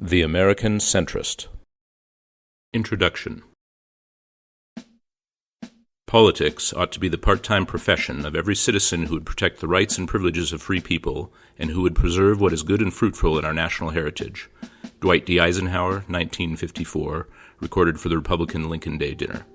The American Centrist. Introduction. Politics ought to be the part-time profession of every citizen who would protect the rights and privileges of free people and who would preserve what is good and fruitful in our national heritage. Dwight D. Eisenhower, 1954, recorded for the Republican Lincoln Day dinner.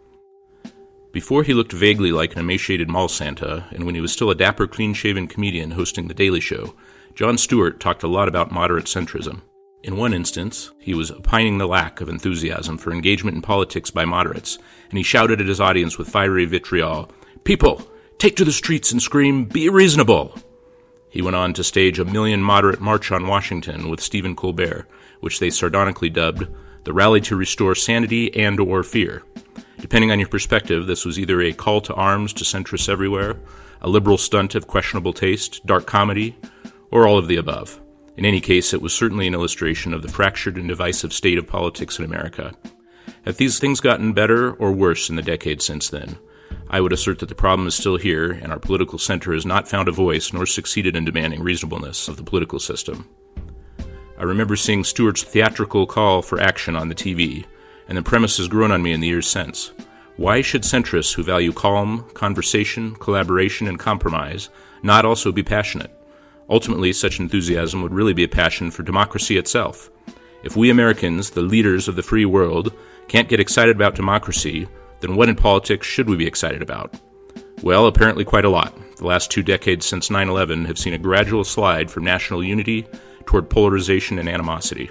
Before he looked vaguely like an emaciated mall Santa, and when he was still a dapper, clean-shaven comedian hosting The Daily Show, Jon Stewart talked a lot about moderate centrism. In one instance, he was opining the lack of enthusiasm for engagement in politics by moderates, and he shouted at his audience with fiery vitriol, "People, take to the streets and scream, 'Be reasonable!'" He went on to stage a million moderate march on Washington with Stephen Colbert, which they sardonically dubbed the rally to restore sanity and or fear. Depending on your perspective, this was either a call to arms to centrists everywhere, a liberal stunt of questionable taste, dark comedy, or all of the above. In any case, it was certainly an illustration of the fractured and divisive state of politics in America. Have these things gotten better or worse in the decades since then? I would assert that the problem is still here, and our political center has not found a voice nor succeeded in demanding reasonableness of the political system. I remember seeing Stewart's theatrical call for action on the TV, and the premise has grown on me in the years since. Why should centrists who value calm, conversation, collaboration, and compromise not also be passionate? Ultimately, such enthusiasm would really be a passion for democracy itself. If we Americans, the leaders of the free world, can't get excited about democracy, then what in politics should we be excited about? Well, apparently quite a lot. The last 2 decades since 9/11 have seen a gradual slide from national unity toward polarization and animosity.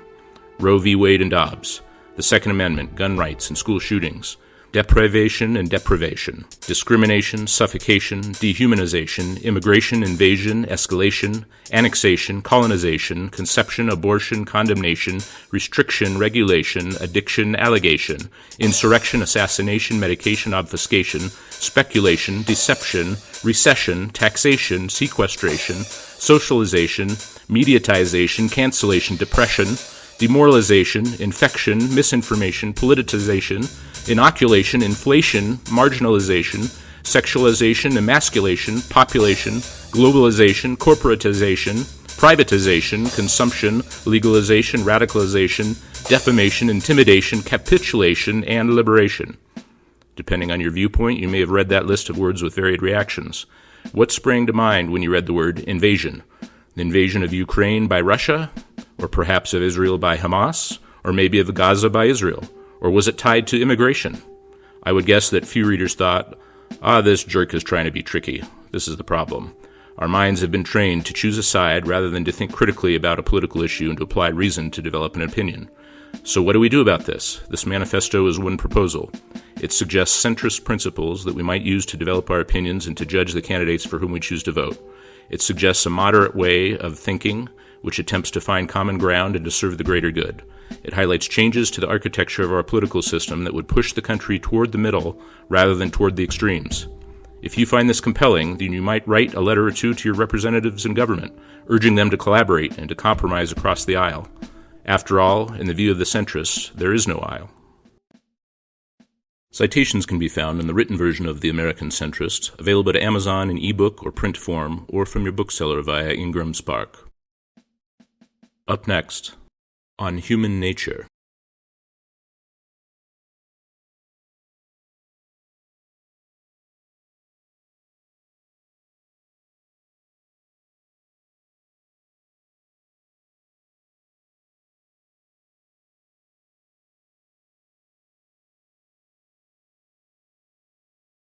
Roe v. Wade and Dobbs, the Second Amendment, gun rights and school shootings, deprivation and deprivation, discrimination, suffocation, dehumanization, immigration, invasion, escalation, annexation, colonization, conception, abortion, condemnation, restriction, regulation, addiction, allegation, insurrection, assassination, medication, obfuscation, speculation, deception, recession, taxation, sequestration, socialization, mediatization, cancellation, depression, demoralization, infection, misinformation, politicization, inoculation, inflation, marginalization, sexualization, emasculation, population, globalization, corporatization, privatization, consumption, legalization, radicalization, defamation, intimidation, capitulation, and liberation. Depending on your viewpoint, you may have read that list of words with varied reactions. What sprang to mind when you read the word invasion? The invasion of Ukraine by Russia? Or perhaps of Israel by Hamas? Or maybe of Gaza by Israel? Or was it tied to immigration? I would guess that few readers thought, this jerk is trying to be tricky. This is the problem. Our minds have been trained to choose a side rather than to think critically about a political issue and to apply reason to develop an opinion. So what do we do about this? This manifesto is one proposal. It suggests centrist principles that we might use to develop our opinions and to judge the candidates for whom we choose to vote. It suggests a moderate way of thinking, which attempts to find common ground and to serve the greater good. It highlights changes to the architecture of our political system that would push the country toward the middle rather than toward the extremes. If you find this compelling, then you might write a letter or two to your representatives in government, urging them to collaborate and to compromise across the aisle. After all, in the view of the centrists, there is no aisle. Citations can be found in the written version of The American Centrist, available to Amazon in ebook or print form, or from your bookseller via Ingram Spark. Up next, On Human Nature.